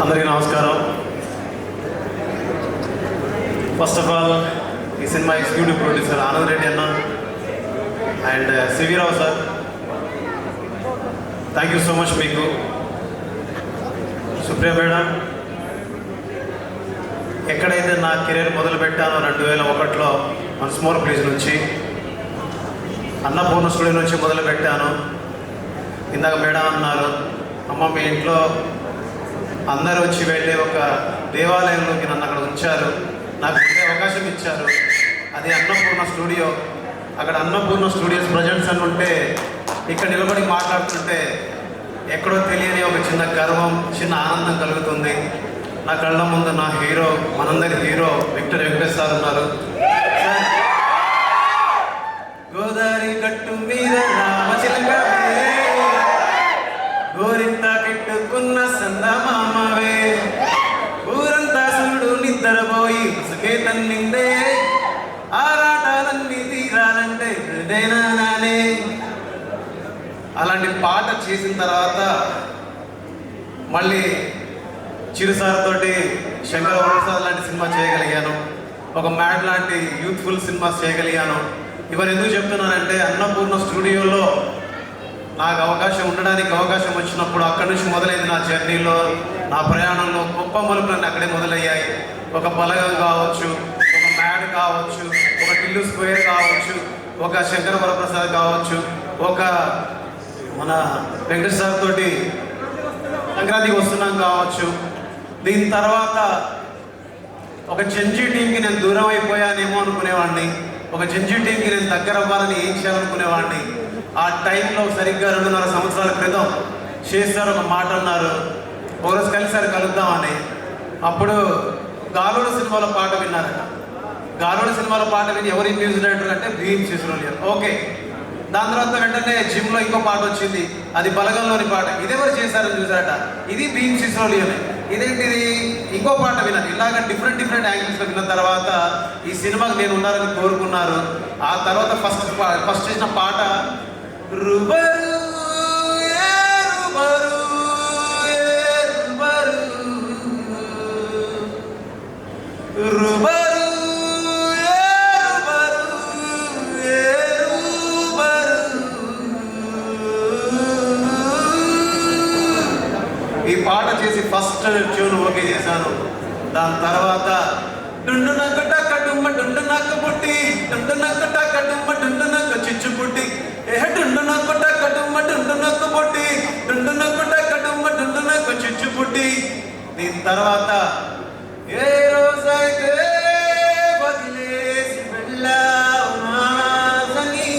అందరికీ నమస్కారం. First of all ఈ cinema executive producer Anand Reddy అన్న and CV Rao sir, thank you so much. మీకు సుప్రియ మేడం, ఎక్కడైతే నా కెరీర్ మొదలుపెట్టానో 2001లో మన్స్మోర్ ప్లీజ్ నుంచి, అన్నపూర్ణ స్టూడియో నుంచి మొదలుపెట్టాను. ఇందాక మేడం అన్నారు, అమ్మ మీ ఇంట్లో అందరూ వచ్చి వెళ్ళే ఒక దేవాలయంలోకి నన్ను అక్కడ ఉంచారు, నాకు ఉండే అవకాశం ఇచ్చారు. అది అన్నపూర్ణ స్టూడియో. అక్కడ అన్నపూర్ణ స్టూడియోస్ ప్రజెంట్స్ అని ఉంటే ఇక్కడ నిలబడి మాట్లాడుతుంటే ఎక్కడో తెలియని ఒక చిన్న గర్వం, చిన్న ఆనందం కలుగుతుంది. నా కళ్ళ ముందు నా హీరో, మనందరి హీరో విక్టర్ వెంకటేష్ సార్ ఉన్నారు. గోదావరి గట్టు మీద రామచిలక గోరింత కెట్టుకున్న సందమామవే, ఊరంతా చూడు నిద్రపోయి ముసుకే తన్నిందే, ఆరాటాలన్నీ తీరాలంటే నానే. అలాంటి పాట చేసిన తర్వాత మళ్ళీ చిరుసార్ తోటి శంకర వరప్రసాద్ లాంటి సినిమా చేయగలిగాను, ఒక మ్యాడ్ లాంటి యూత్ఫుల్ సినిమాస్ చేయగలిగాను. ఇవన్నీ ఎందుకు చెప్తున్నానంటే అన్నపూర్ణ స్టూడియోలో నాకు ఉండడానికి అవకాశం వచ్చినప్పుడు అక్కడి నుంచి మొదలైంది నా జర్నీలో, నా ప్రయాణంలో గొప్ప మలుపులన్నీ అక్కడే మొదలయ్యాయి. ఒక బలగం కావచ్చు, ఒక మ్యాడ్ కావచ్చు, ఒక టిల్లు స్క్వేర్ కావచ్చు, ఒక శంకర వరప్రసాద్ కావచ్చు, ఒక మన వెంకటేష్ సార్ తోటి సంక్రాంతికి వస్తున్నాం కావచ్చు. దీని తర్వాత ఒక జంజీ టీంకి నేను దూరం అయిపోయానేమో అనుకునేవాడిని, ఒక జంజీ టీంకి నేను దగ్గర అవ్వాలని ఏం చేయాలనుకునేవాడిని. ఆ టైంలో సరిగ్గా 2.5 సంవత్సరాల క్రితం చేస్తారు ఒక మాట అన్నారు, ఒకరోజు కలిసారి కలుద్దామని. అప్పుడు గాలోడు సినిమాలో పాట విన్నారట. గాలోడు సినిమాలో పాట విని ఎవరి మ్యూజిక్ డైరెక్టర్ అంటే భీమ్ సిసిరోలియన్. ఓకే, దాని తర్వాత వెంటనే జిమ్లో ఇంకో పాట వచ్చింది, అది బలగంలోని పాట. ఇదెవరు చేశారని చూసారట, ఇది భీమ్ సిసిరోలియన్. ఇదేంటిది, ఇంకో పాట విన్నాను. ఇలాగ డిఫరెంట్ యాంగిల్స్లో విన్న తర్వాత ఈ సినిమాకి నేను ఉండాలని కోరుకున్నారు. ఆ తర్వాత ఫస్ట్ చేసిన పాట రుబరు రుబరు రుబరు ఈ పాట చేసి ఫస్ట్ ట్యూన్ ఓకే చేశాను. దాని తర్వాత డుండు నాకు టక్క డుమ్మ డుండు నాకు పుట్టి, డుండు నాకు టక్క డుమ్మ డుండు నాకు చిచ్చు పుట్టి, డుండు నాకు టక్క డుమ్మ డుండు నాకు పుట్టి, డుండు నాకు టక్క డుమ్మ డుండు నాకు చిచ్చు పుట్టి. దీని తర్వాత ఏ రోజైతే వదిలేసి వెళ్ళావు నా సఖీ,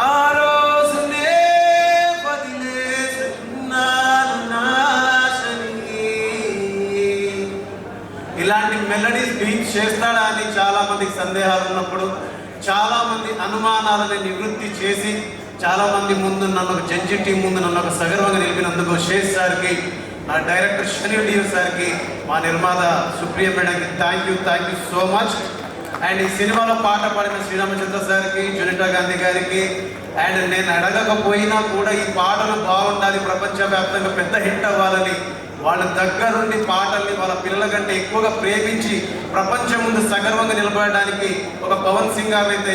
ఆ రోజునే వదిలేసుకున్నాను నా శని. ఇలాంటి మెలడీస్ బీట్ చేస్తాడా అని చాలా మందికి సందేహాలు ఉన్నప్పుడు, చాలా మంది అనుమానాలని నివృత్తి చేసి, చాలా మంది ముందు నన్ను ఒక జడ్జి టీం ముందు నన్ను ఒక సగర్వంగా నిలిపినందుకు శేష్ సార్కి, నా డైరెక్టర్ శని డియో సార్కి, మా నిర్మాత సుప్రియ మేడంకి thank you so much. And ఈ సినిమాలో పాట పాడిన శ్రీరామచంద్ర సార్కి, జునిటా గాంధీ గారికి, అండ్ నేను అడగకపోయినా కూడా ఈ పాటలు బాగుండాలి, ప్రపంచవ్యాప్తంగా పెద్ద హిట్ అవ్వాలని వాళ్ళ దగ్గరుండి పాటల్ని వాళ్ళ పిల్లల కంటే ఎక్కువగా ప్రేమించి ప్రపంచం ముందు సగర్వంగా నిలబడడానికి ఒక పవన్ సింగ్ గారు అయితే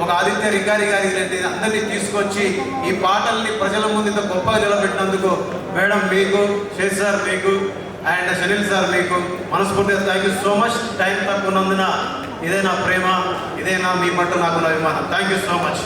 ఒక ఆదిత్య రికారి గారి అయితే అందరినీ తీసుకొచ్చి ఈ పాటల్ని ప్రజల ముందు ఇంత గొప్పగా నిలబెట్టినందుకు మేడం మీకు, శేష్ సార్ మీకు, అండ్ సునీల్ సార్ మీకు మనస్ఫూర్తిగా thank you so much. Time తక్కువ ఉన్నందున ఇదే నా ప్రేమ, ఇదే నా మీ పట్ల నాకు అభిమానం. Thank you so much.